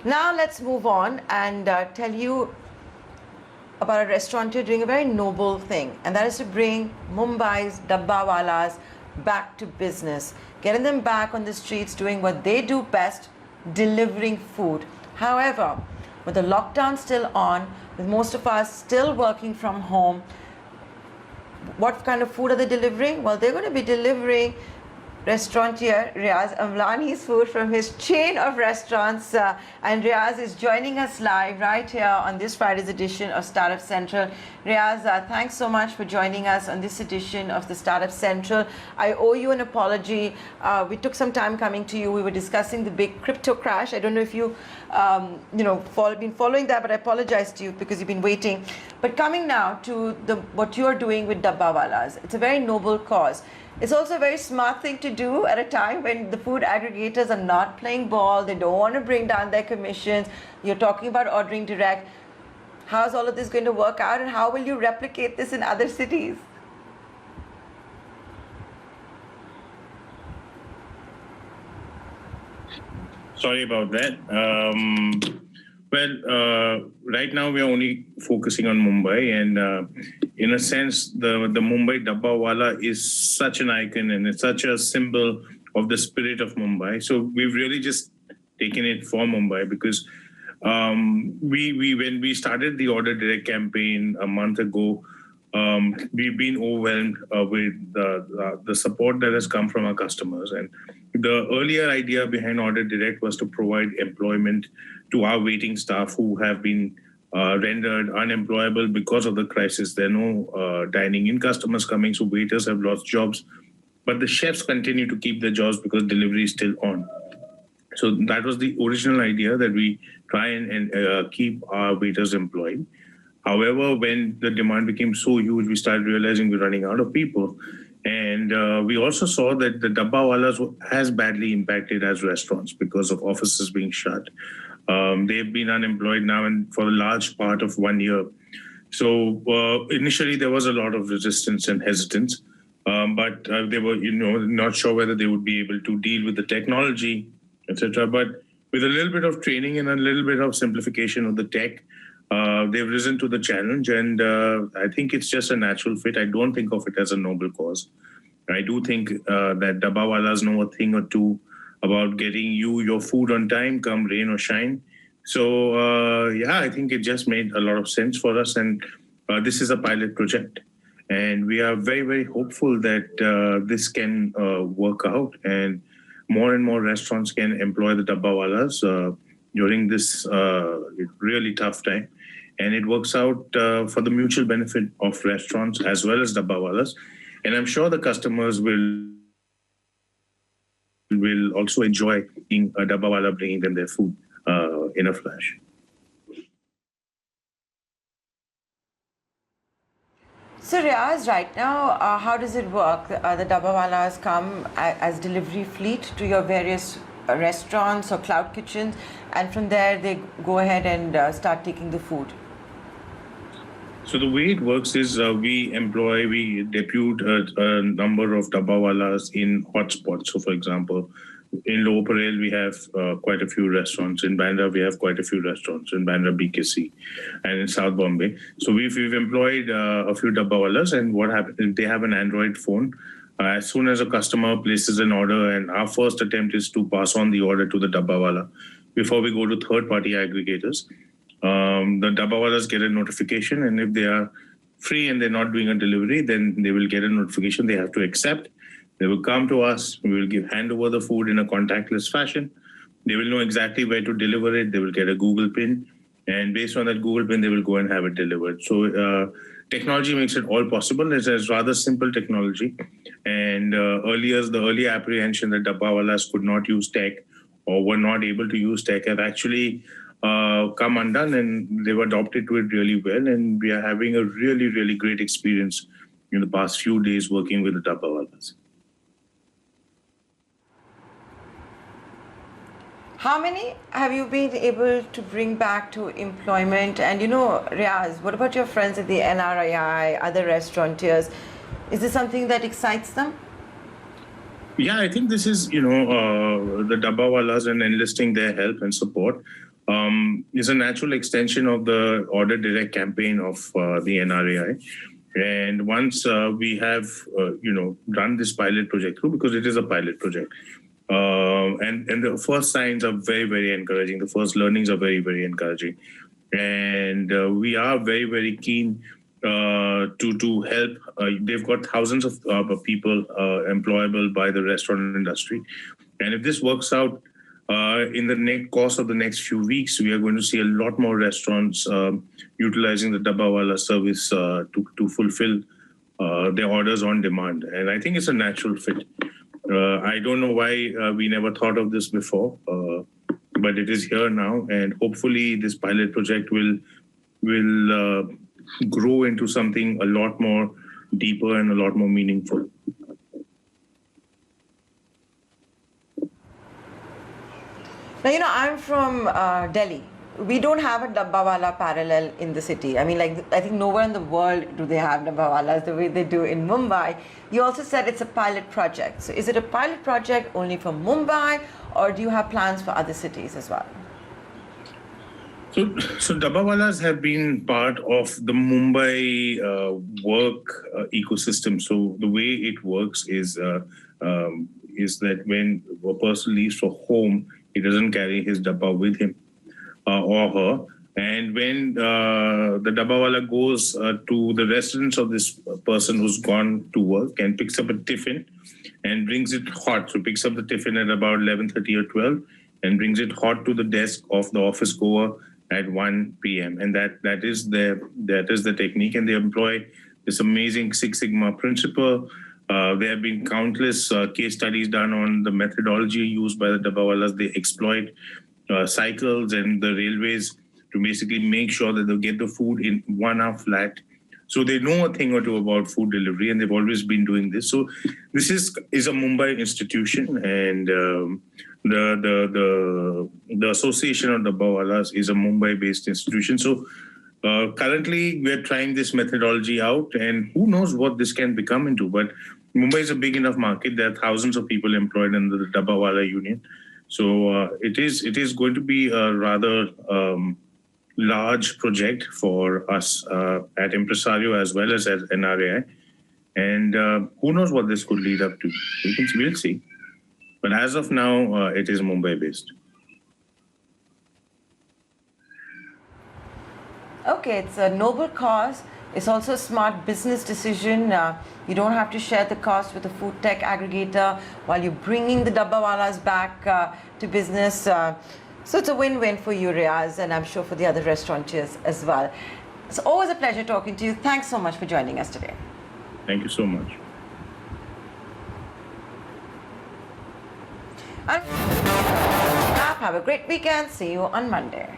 Now let's move on and tell you about a restaurateur doing a very noble thing, and that is to bring Mumbai's dabbawalas back to business, getting them back on the streets doing what they do best, delivering food. However, with the lockdown still on, with most of us still working from home, what kind of food are they delivering? Well, they're going to be delivering restaurateur Riyaaz Amlani's food from his chain of restaurants. And Riyaaz is joining us live right here on this Friday's edition of Startup Central. Riyaaz, thanks so much for joining us on this edition of the Startup Central. I owe you an apology. We took some time coming to you. We were discussing the big crypto crash. I don't know if you, been following that, but I apologize to you because you've been waiting. But coming now to what you are doing with dabbawalas, it's a very noble cause. It's also a very smart thing to do at a time when the food aggregators are not playing ball. They don't want to bring down their commissions. You're talking about ordering direct. How's all of this going to work out, and how will you replicate this in other cities? Sorry about that. Right now we are only focusing on Mumbai, and in a sense, the Mumbai Dabbawala is such an icon and it's such a symbol of the spirit of Mumbai. So we've really just taken it for Mumbai because when we started the Order Direct campaign a month ago, we've been overwhelmed with the support that has come from our customers. And the earlier idea behind Order Direct was to provide employment to our waiting staff who have been rendered unemployable because of the crisis. There are no dining in customers coming, so waiters have lost jobs. But the chefs continue to keep their jobs because delivery is still on. So that was the original idea, that we try and keep our waiters employed. However, when the demand became so huge, we started realizing we're running out of people. And we also saw that the dabbawalas has badly impacted as restaurants because of offices being shut. They've been unemployed now and for a large part of 1 year. So initially there was a lot of resistance and hesitance, but they were, not sure whether they would be able to deal with the technology, etc. But with a little bit of training and a little bit of simplification of the tech, they've risen to the challenge, and I think it's just a natural fit. I don't think of it as a noble cause. I do think that dabbawalas know a thing or two about getting you your food on time, come rain or shine. So I think it just made a lot of sense for us, and this is a pilot project. And we are very, very hopeful that this can work out, and more restaurants can employ the dabbawalas during this really tough time. And it works out for the mutual benefit of restaurants as well as dabbawalas. And I'm sure the customers will also enjoy being a dabbawala bringing them their food in a flash. So Riyaaz, right now, how does it work? The dabbawalas come as delivery fleet to your various restaurants or cloud kitchens, and from there they go ahead and start taking the food. So the way it works is we depute a number of dabbawalas in hotspots. So for example, in Lower Parel, we have quite a few restaurants. In Bandra, we have quite a few restaurants. In Bandra, BKC, and in South Bombay. So we've employed a few dabbawalas, and what happens, they have an Android phone. As soon as a customer places an order, and our first attempt is to pass on the order to the dabbawala before we go to third-party aggregators. The dabbawalas get a notification, and if they are free and they're not doing a delivery, then they will get a notification they have to accept. They will come to us. We will hand over the food in a contactless fashion. They will know exactly where to deliver it. They will get a Google PIN, and based on that Google PIN, they will go and have it delivered. So technology makes it all possible. It's a rather simple technology. And the early apprehension that dabbawalas could not use tech or were not able to use tech have actually come undone, and they've adopted to it really well. And we are having a really, really great experience in the past few days working with the dabbawalas. How many have you been able to bring back to employment? And Riyaaz, what about your friends at the NRII, other restaurateurs? Is this something that excites them? Yeah, I think this is, the dabbawalas and enlisting their help and support is a natural extension of the Order Direct campaign of the NRAI. And once we have, run this pilot project through, because it is a pilot project, and the first signs are very, very encouraging. The first learnings are very, very encouraging. And we are very, very keen to help. They've got thousands of people employable by the restaurant industry. And if this works out, in the course of the next few weeks, we are going to see a lot more restaurants utilizing the dabbawala service to fulfill their orders on demand. And I think it's a natural fit. I don't know why we never thought of this before, but it is here now. And hopefully this pilot project will grow into something a lot more deeper and a lot more meaningful. Now, I'm from Delhi. We don't have a dabbawala parallel in the city. I mean, I think nowhere in the world do they have dabbawalas the way they do in Mumbai. You also said it's a pilot project. So is it a pilot project only for Mumbai, or do you have plans for other cities as well? So dabbawalas have been part of the Mumbai work ecosystem. So the way it works is that when a person leaves for home, he doesn't carry his dabba with him or her. And when the dabbawala goes to the residence of this person who's gone to work and picks up a tiffin and brings it hot, so picks up the tiffin at about 11:30 or 12 and brings it hot to the desk of the office goer at 1 p.m. And that is the technique. And they employ this amazing Six Sigma principle. There have been countless case studies done on the methodology used by the dabbawalas. They exploit cycles and the railways to basically make sure that they get the food in 1 hour flat. So they know a thing or two about food delivery, and they've always been doing this. So this is a Mumbai institution, and the Association of Dabbawalas is a Mumbai-based institution. So currently, we're trying this methodology out, and who knows what this can become into. But Mumbai is a big enough market. There are thousands of people employed in the Dabbawala Union. So it is going to be a rather large project for us at Impresario as well as at NRAI. And who knows what this could lead up to. We'll see. But as of now, it is Mumbai-based. Okay, it's a noble cause. It's also a smart business decision. You don't have to share the cost with a food tech aggregator while you're bringing the dabbawalas back to business. So it's a win-win for you, Riyaaz, and I'm sure for the other restaurateurs as well. It's always a pleasure talking to you. Thanks so much for joining us today. Thank you so much. And have a great weekend. See you on Monday.